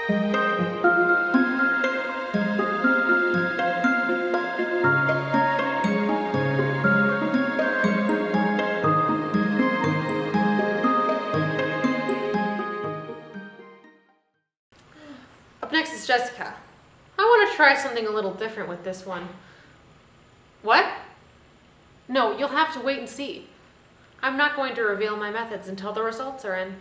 Up next is Jessica. I want to try something a little different with this one. What? No, you'll have to wait and see. I'm not going to reveal my methods until the results are in.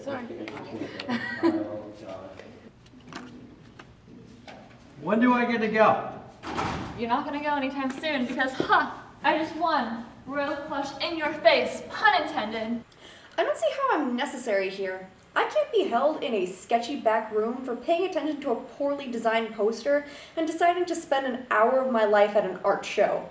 Sorry. When do I get to go? You're not gonna go anytime soon because, I just won. Royal flush in your face, pun intended. I don't see how I'm necessary here. I can't be held in a sketchy back room for paying attention to a poorly designed poster and deciding to spend an hour of my life at an art show.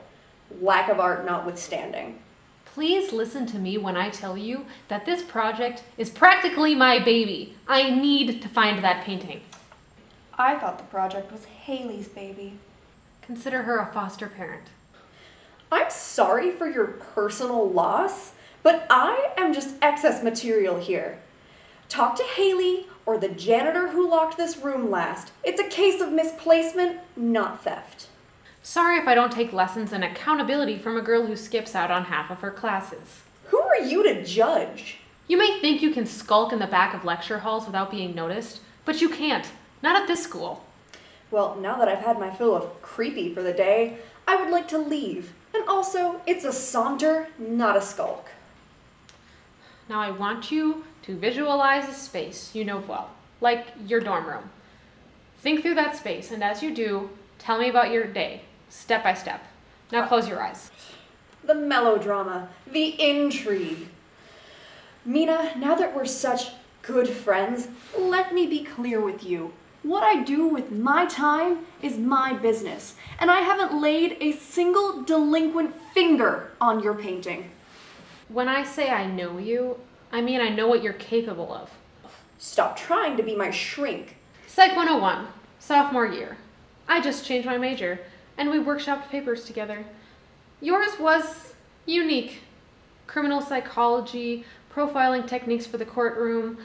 Lack of art notwithstanding. Please listen to me when I tell you that this project is practically my baby. I need to find that painting. I thought the project was Haley's baby. Consider her a foster parent. I'm sorry for your personal loss, but I am just excess material here. Talk to Haley or the janitor who locked this room last. It's a case of misplacement, not theft. Sorry if I don't take lessons in accountability from a girl who skips out on half of her classes. Who are you to judge? You may think you can skulk in the back of lecture halls without being noticed, but you can't. Not at this school. Well, now that I've had my fill of creepy for the day, I would like to leave. And also, it's a saunter, not a skulk. Now I want you to visualize a space you know well, like your dorm room. Think through that space, and as you do, tell me about your day, step by step. Now close your eyes. The melodrama, the intrigue. Mina, now that we're such good friends, let me be clear with you. What I do with my time is my business, and I haven't laid a single delinquent finger on your painting. When I say I know you, I mean I know what you're capable of. Stop trying to be my shrink. Psych 101, sophomore year. I just changed my major, and we workshopped papers together. Yours was unique. Criminal psychology, profiling techniques for the courtroom.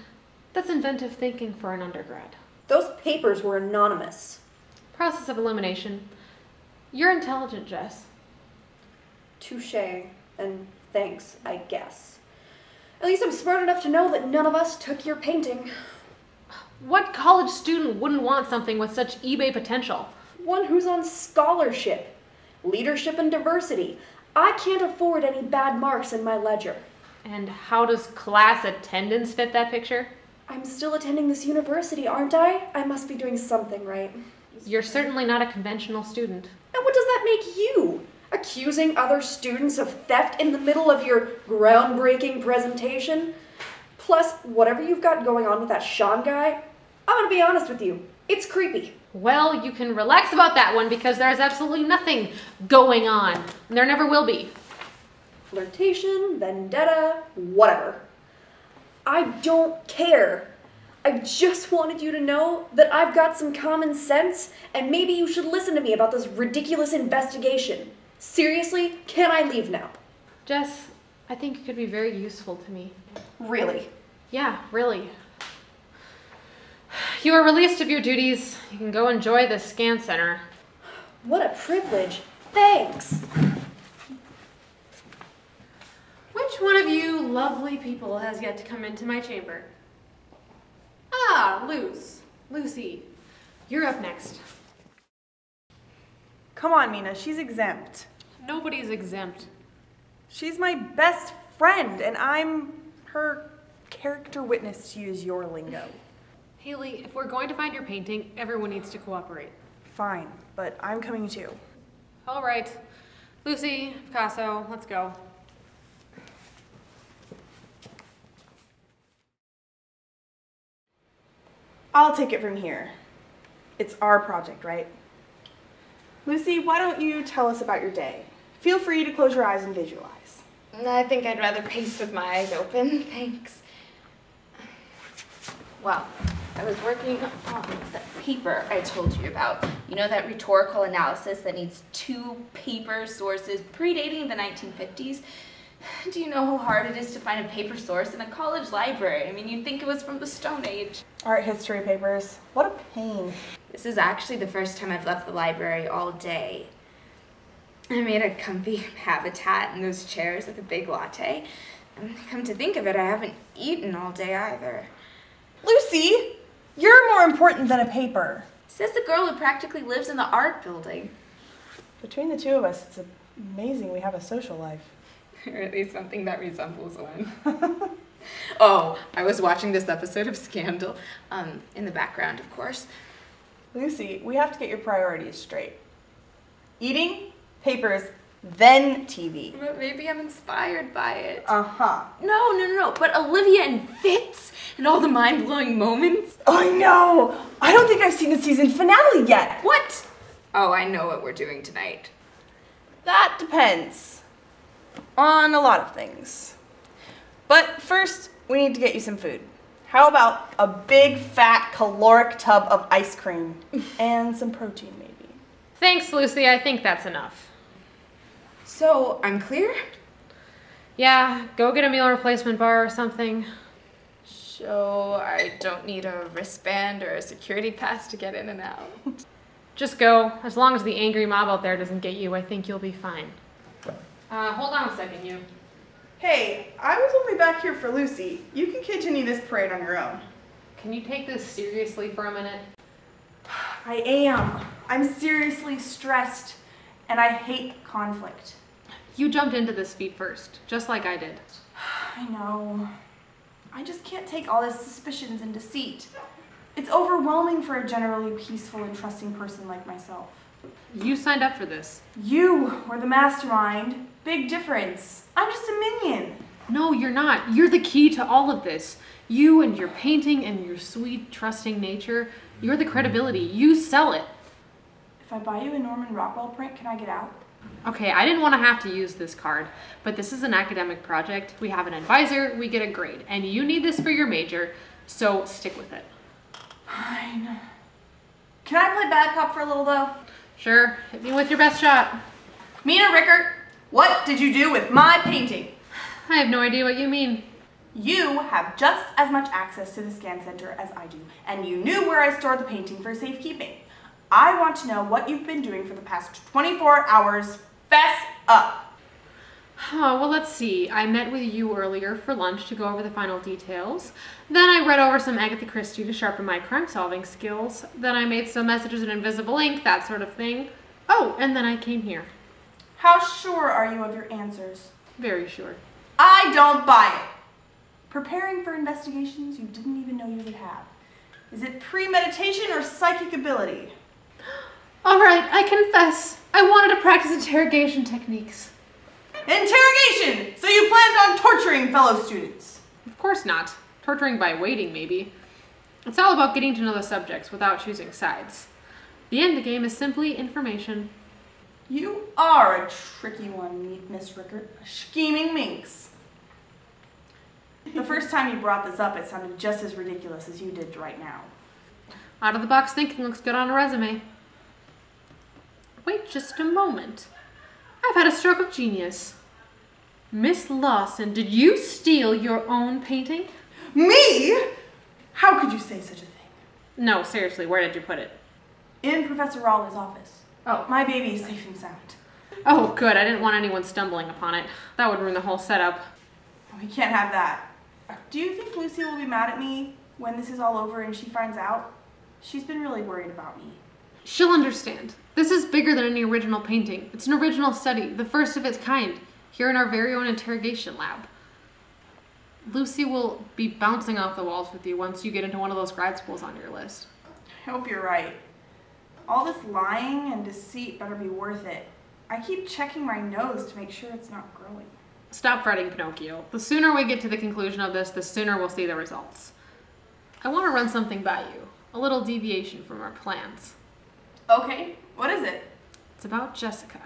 That's inventive thinking for an undergrad. Those papers were anonymous. Process of elimination. You're intelligent, Jess. Touché, and thanks, I guess. At least I'm smart enough to know that none of us took your painting. What college student wouldn't want something with such eBay potential? One who's on scholarship, leadership and diversity. I can't afford any bad marks in my ledger. And how does class attendance fit that picture? I'm still attending this university, aren't I? I must be doing something right. You're certainly not a conventional student. And what does that make you? Accusing other students of theft in the middle of your groundbreaking presentation? Plus, whatever you've got going on with that Sean guy, I'm gonna be honest with you, it's creepy. Well, you can relax about that one because there is absolutely nothing going on, and there never will be. Flirtation, vendetta, whatever. I don't care. I just wanted you to know that I've got some common sense, and maybe you should listen to me about this ridiculous investigation. Seriously, can I leave now? Jess, I think you could be very useful to me. Really? Yeah, really. You are released of your duties. You can go enjoy the scan center. What a privilege. Thanks. Which one of you lovely people has yet to come into my chamber? Ah, Lucy. You're up next. Come on, Mina, she's exempt. Nobody's exempt. She's my best friend, and I'm her character witness, to use your lingo. Haley, if we're going to find your painting, everyone needs to cooperate. Fine, but I'm coming too. All right. Lucy, Picasso, let's go. I'll take it from here. It's our project, right? Lucy, why don't you tell us about your day? Feel free to close your eyes and visualize. I think I'd rather pace with my eyes open, thanks. Well, I was working on that paper I told you about. You know, that rhetorical analysis that needs 2 paper sources predating the 1950s? Do you know how hard it is to find a paper source in a college library? I mean, you'd think it was from the Stone Age. Art history papers. What a pain. This is actually the first time I've left the library all day. I made a comfy habitat in those chairs with a big latte. And come to think of it, I haven't eaten all day either. Lucy, you're more important than a paper. Says the girl who practically lives in the art building. Between the two of us, it's amazing we have a social life. Or at least something that resembles one. Oh, I was watching this episode of Scandal, in the background, of course. Lucy, we have to get your priorities straight. Eating, papers, then TV. But maybe I'm inspired by it. Uh-huh. No. But Olivia and Fitz and all the mind-blowing moments. I know! I don't think I've seen the season finale yet. What? Oh, I know what we're doing tonight. That depends on a lot of things. But first, we need to get you some food. How about a big, fat, caloric tub of ice cream and some protein, maybe? Thanks, Lucy. I think that's enough. So, I'm clear? Yeah, go get a meal replacement bar or something. So, I don't need a wristband or a security pass to get in and out. Just go. As long as the angry mob out there doesn't get you, I think you'll be fine. Hold on a second, you. Hey, I was only back here for Lucy. You can continue this parade on your own. Can you take this seriously for a minute? I am. I'm seriously stressed, and I hate conflict. You jumped into this feat first, just like I did. I know. I just can't take all this suspicions and deceit. It's overwhelming for a generally peaceful and trusting person like myself. You signed up for this. You were the mastermind. Big difference. I'm just a minion. No, you're not. You're the key to all of this. You and your painting and your sweet, trusting nature, you're the credibility. You sell it. If I buy you a Norman Rockwell print, can I get out? Okay, I didn't want to have to use this card, but this is an academic project. We have an advisor, we get a grade, and you need this for your major, so stick with it. Fine. Can I play bad cop for a little, though? Sure, hit me with your best shot. Mina Rickert, what did you do with my painting? I have no idea what you mean. You have just as much access to the scan center as I do, and you knew where I stored the painting for safekeeping. I want to know what you've been doing for the past 24 hours. Fess up! Oh, well, let's see. I met with you earlier for lunch to go over the final details. Then I read over some Agatha Christie to sharpen my crime-solving skills. Then I made some messages in invisible ink, that sort of thing. Oh, and then I came here. How sure are you of your answers? Very sure. I don't buy it. Preparing for investigations you didn't even know you would have. Is it premeditation or psychic ability? All right, I confess. I wanted to practice interrogation techniques. Interrogation! So you planned on torturing fellow students? Of course not. Torturing by waiting, maybe. It's all about getting to know the subjects without choosing sides. The end of the game is simply information. You are a tricky one, Miss Rickert. A scheming minx. The first time you brought this up, it sounded just as ridiculous as you did right now. Out of the box thinking looks good on a resume. Wait just a moment. I've had a stroke of genius. Miss Lawson, did you steal your own painting? Me? How could you say such a thing? No, seriously, where did you put it? In Professor Rawley's office. Oh. My baby is safe and sound. Oh, good. I didn't want anyone stumbling upon it. That would ruin the whole setup. We can't have that. Do you think Lucy will be mad at me when this is all over and she finds out? She's been really worried about me. She'll understand. This is bigger than any original painting. It's an original study, the first of its kind, here in our very own interrogation lab. Lucy will be bouncing off the walls with you once you get into one of those grad schools on your list. I hope you're right. All this lying and deceit better be worth it. I keep checking my nose to make sure it's not growing. Stop fretting, Pinocchio. The sooner we get to the conclusion of this, the sooner we'll see the results. I want to run something by you. A little deviation from our plans. Okay, what is it? It's about Jessica.